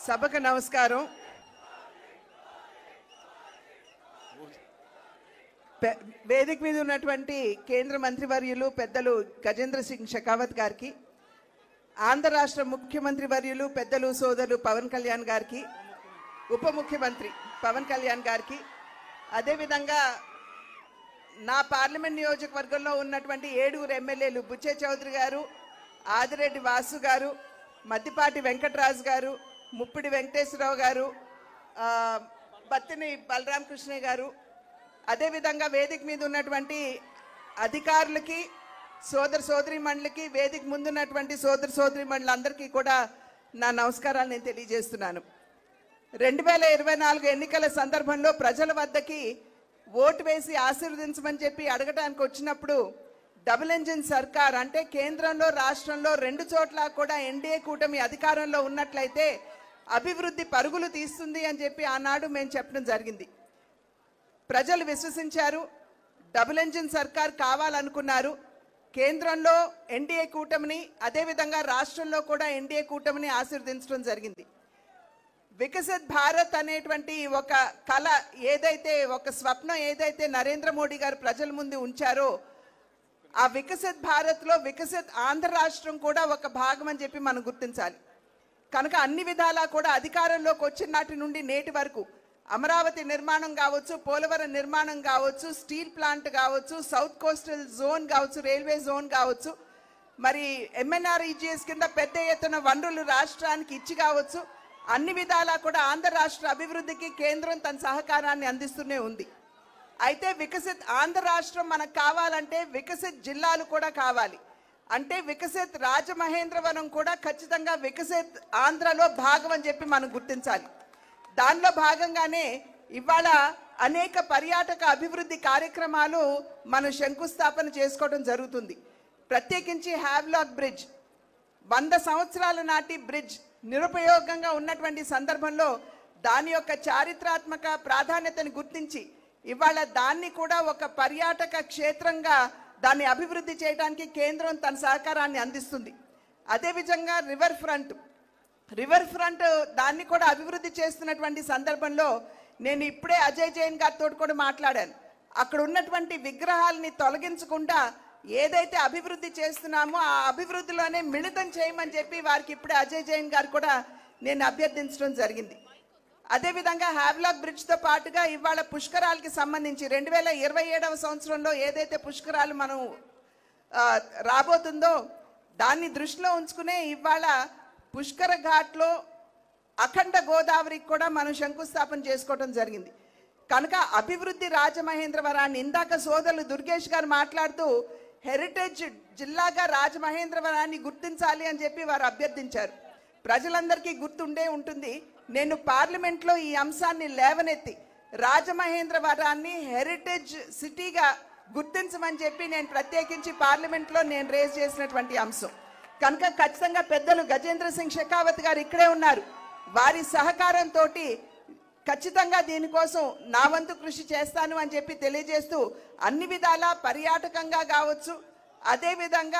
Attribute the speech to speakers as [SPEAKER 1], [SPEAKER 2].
[SPEAKER 1] సభకు నమస్కారం. వేదిక మీద ఉన్నటువంటి కేంద్ర మంత్రివర్యులు పెద్దలు గజేంద్ర సింగ్ షెకావత్ గారికి, ఆంధ్ర రాష్ట్ర ముఖ్యమంత్రి వర్యులు పెద్దలు సోదరులు పవన్ కళ్యాణ్ గారికి, ఉప ముఖ్యమంత్రి పవన్ కళ్యాణ్ గారికి, అదేవిధంగా నా పార్లమెంట్ నియోజకవర్గంలో ఉన్నటువంటి 7 ఎమ్మెల్యేలు బుచ్చే చౌదరి గారు, ఆదిరెడ్డి వాసు గారు, మద్దిపాటి వెంకటరాజు గారు, ముప్పిడి వెంకటేశ్వరరావు గారు, బత్తిని బలరామకృష్ణ గారు, అదేవిధంగా వేదిక మీద ఉన్నటువంటి అధికారులకి, సోదర సోదరీమణులకి, వేదిక ముందున్నటువంటి సోదర సోదరీమణులందరికీ కూడా నా నమస్కారాలు నేను తెలియజేస్తున్నాను. 2024 ఎన్నికల సందర్భంలో ప్రజల వద్దకి ఓటు వేసి ఆశీర్వదించమని చెప్పి అడగడానికి వచ్చినప్పుడు డబుల్ ఇంజిన్ సర్కార్ అంటే కేంద్రంలో రాష్ట్రంలో 2 చోట్ల కూడా ఎన్డీఏ కూటమి అధికారంలో ఉన్నట్లయితే అభివృద్ధి పరుగులు తీస్తుంది అని చెప్పి ఆనాడు మేము చెప్పడం జరిగింది. ప్రజలు విశ్వసించారు. డబుల్ ఇంజిన్ సర్కార్ కావాలనుకున్నారు. కేంద్రంలో ఎన్డీఏ కూటమిని, అదేవిధంగా రాష్ట్రంలో కూడా ఎన్డీఏ కూటమిని ఆశీర్వదించడం జరిగింది. వికసిత్ భారత్ అనేటువంటి ఒక కళ ఏదైతే, ఒక స్వప్నం ఏదైతే నరేంద్ర మోడీ గారు ప్రజల ముందు ఉంచారో, ఆ వికసిత్ భారత్లో వికసిత్ ఆంధ్ర రాష్ట్రం కూడా ఒక భాగం అని చెప్పి మనం గుర్తించాలి. కనుక అన్ని విధాలా కూడా అధికారంలోకి వచ్చిన నాటి నుండి నేటి వరకు అమరావతి నిర్మాణం కావచ్చు, పోలవరం నిర్మాణం కావచ్చు, స్టీల్ ప్లాంట్ కావచ్చు, సౌత్ కోస్టల్ జోన్ కావచ్చు, రైల్వే జోన్ కావచ్చు, మరి ఎంఎన్ఆర్ఈజీఎస్ కింద పెద్ద ఎత్తున వనరులు రాష్ట్రానికి ఇచ్చి కావచ్చు, అన్ని విధాలా కూడా ఆంధ్ర రాష్ట్ర అభివృద్ధికి కేంద్రం తన సహకారాన్ని అందిస్తూనే ఉంది. అయితే వికసిత్ ఆంధ్ర రాష్ట్రం మనకు కావాలంటే వికసిత్ జిల్లాలు కూడా కావాలి. అంటే వికసిత్ రాజమహేంద్రవరం కూడా ఖచ్చితంగా వికసిత్ ఆంధ్రలో భాగం అని చెప్పి మనం గుర్తించాలి. దానిలో భాగంగానే ఇవాళ అనేక పర్యాటక అభివృద్ధి కార్యక్రమాలు మనం శంకుస్థాపన చేసుకోవడం జరుగుతుంది. ప్రత్యేకించి హ్యావ్లాక్ బ్రిడ్జ్, 100 సంవత్సరాల నాటి బ్రిడ్జ్ నిరుపయోగంగా ఉన్నటువంటి సందర్భంలో దాని యొక్క చారిత్రాత్మక ప్రాధాన్యతను గుర్తించి ఇవాళ దాన్ని కూడా ఒక పర్యాటక క్షేత్రంగా దాన్ని అభివృద్ధి చేయడానికి కేంద్రం తన సహకారాన్ని అందిస్తుంది. అదేవిధంగా రివర్ ఫ్రంట్ దాన్ని కూడా అభివృద్ధి చేస్తున్నటువంటి సందర్భంలో నేను ఇప్పుడే అజయ్ జైన్ గారితో కూడా మాట్లాడాను. అక్కడ ఉన్నటువంటి విగ్రహాలని తొలగించకుండా ఏదైతే అభివృద్ధి చేస్తున్నామో ఆ అభివృద్ధిలోనే మిళితం చేయమని చెప్పి వారికి ఇప్పుడే అజయ్ జైన్ గారు కూడా నేను అభ్యర్థించడం జరిగింది. అదేవిధంగా హ్యావ్లాక్ బ్రిడ్జ్తో పాటుగా ఇవాళ పుష్కరాలకి సంబంధించి 2027వ సంవత్సరంలో ఏదైతే పుష్కరాలు మనం రాబోతుందో దాన్ని దృష్టిలో ఉంచుకునే ఇవాళ పుష్కర ఘాట్లో అఖండ గోదావరికి కూడా మనం శంకుస్థాపన చేసుకోవడం జరిగింది. కనుక అభివృద్ధి రాజమహేంద్రవరాన్ని ఇందాక సోదరులు దుర్గేష్ గారు మాట్లాడుతూ హెరిటేజ్ జిల్లాగా రాజమహేంద్రవరాన్ని గుర్తించాలి అని చెప్పి వారు అభ్యర్థించారు. ప్రజలందరికీ గుర్తుండే ఉంటుంది. నేను పార్లమెంట్లో ఈ అంశాన్ని లేవనెత్తి రాజమహేంద్రవరాన్ని హెరిటేజ్ సిటీగా గుర్తించమని చెప్పి నేను ప్రత్యేకించి పార్లమెంట్లో నేను రేజ్ చేసినటువంటి అంశం. కనుక ఖచ్చితంగా పెద్దలు గజేంద్ర సింగ్ షెకావత్ గారు ఇక్కడే ఉన్నారు. వారి సహకారంతో ఖచ్చితంగా దీనికోసం నా వంతు కృషి చేస్తాను అని చెప్పి తెలియజేస్తూ అన్ని విధాలా పర్యాటకంగా కావచ్చు, అదేవిధంగా